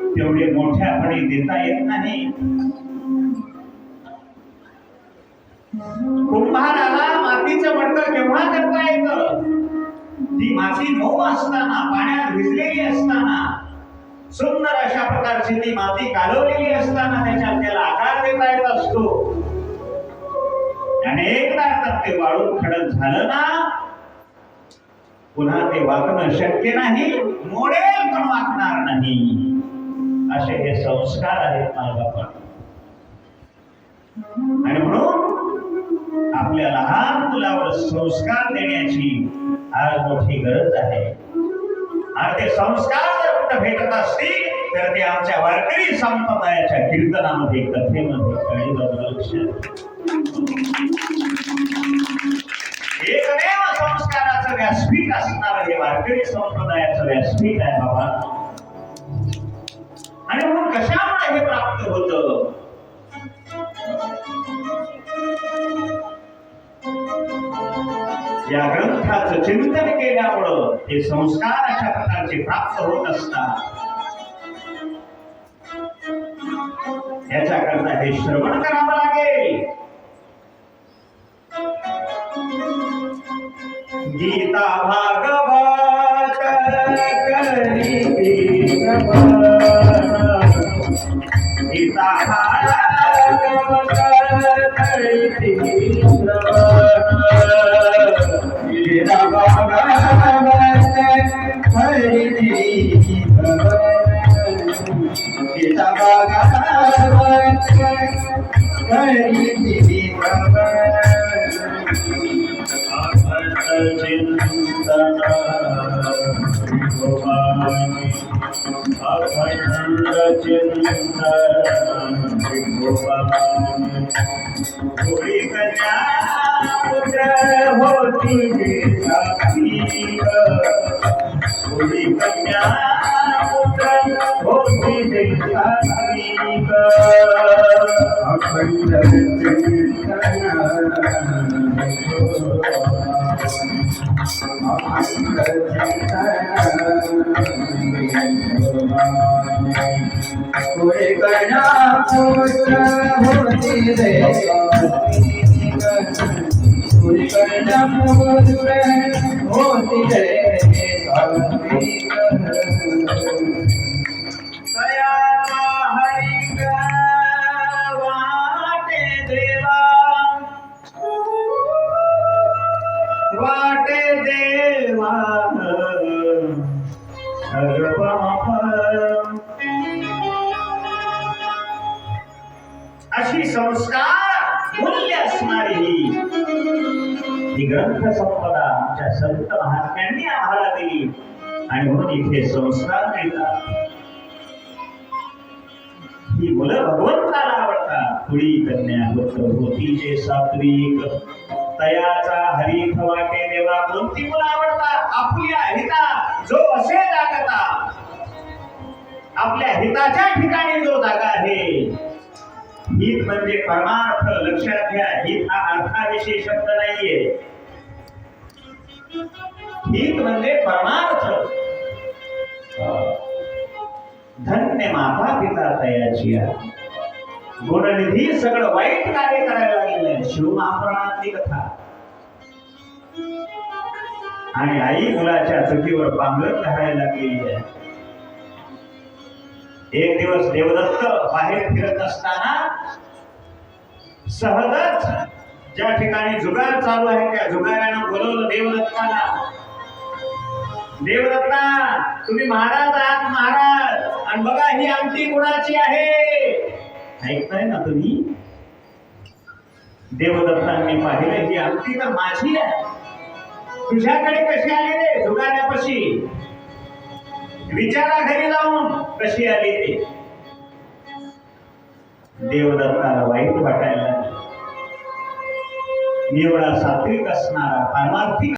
तेवढे मोठ्यापणे देता येत नाही. कुंभाराला मातीचं मडकं केव्हा करता येतं? ती माती मऊ असताना, पाण्यात भिजलेली असताना, सुंदर अशा प्रकारची ती माती कालवलेली असताना त्याच्यात त्याला आकार देता येत असतो. आणि एकदा ते वाळून खडक झालं ना, पुन्हा ते वाकणं शक्य नाही, मोडेल पण वाकणार नाही. असे हे संस्कार आहेत मायबापांना. आणि म्हणून आपल्या लहान मुलावर संस्कार देण्याची आज मोठी गरज आहे. आणि ते संस्कार जर कुठं भेटत असतील तर ते आमच्या वारकरी संप्रदायाच्या कीर्तनामध्ये, कथेमध्ये एकमेव संस्काराचं व्यासपीठ असणार हे वारकरी संप्रदायाचं व्यासपीठ आहे बाबा. आणि म्हणून कशामुळे हे प्राप्त होतं? या ग्रंथाचं चिंतन केल्यामुळं हे संस्कार अशा प्रकारचे प्राप्त होत असतात. याच्याकरता हे श्रवण करावं लागेल. गीता भागवत करी गीता भागवत करी गीता भागवत करी गीता भागवत करी चिंतन अखंड चिंतन थोडी कन्या पुत्र होती साक्षी, थोडी कन्या पुत्र होती साक्षी. अखंड चिंतन कोई कन्या पुत्र होती रे, कोई कन्या पुत्र होती रे. दयाला हरि वाटे देवा, वाटे देवा अशी संस्कार मूल्य असणारी ही ग्रंथ संपदा आमच्या संत महात्म्यांनी आम्हाला दिली. आणि म्हणून इथे संस्कार मिळतात. ही मुलं भगवंताला आवडतात. थोडी कन्या होती जे सात्विक, तयाचा हरीख वाटे देवा. कोणती मुलं आवडतात? आपल्या हिता जो असे जागता, आपल्या हिताच्या ठिकाणी जो जागा आहे. हित म्हणजे परमार्थ. लक्षात घ्या, हित हा अर्थाविषयी शब्द नाहीये. हित म्हणजे परमार्थ. धन्य माता पिता तयाची, गुणनिधी सगळं वाईट कार्य करायला लागलेलं. शिवमहापुराणातली कथा. आणि आई मुलाच्या चुकीवर पांघर घालायला लागलेली आहे. एक दिवस देवदत्त बाहेर फिरत असताना सहजच ज्या ठिकाणी जुगार चालू आहे त्या जुगारानं बोलवलं देवदत्ताला. देवदत्ता, तुम्ही महाराज आहात महाराज, आणि बघा ही आमटी कुणाची आहे. ऐकताय ना तुम्ही? देवदत्तांनी पाहिलं ही आमटी तर माझी आहे. तुझ्याकडे कशी आली रे? जुगाऱ्यापाशी विचारा घरी जाऊन कशी आली ते. देवदत्ताला वाईट वाटायला. एवढा सात्विक असणारा, परमार्थिक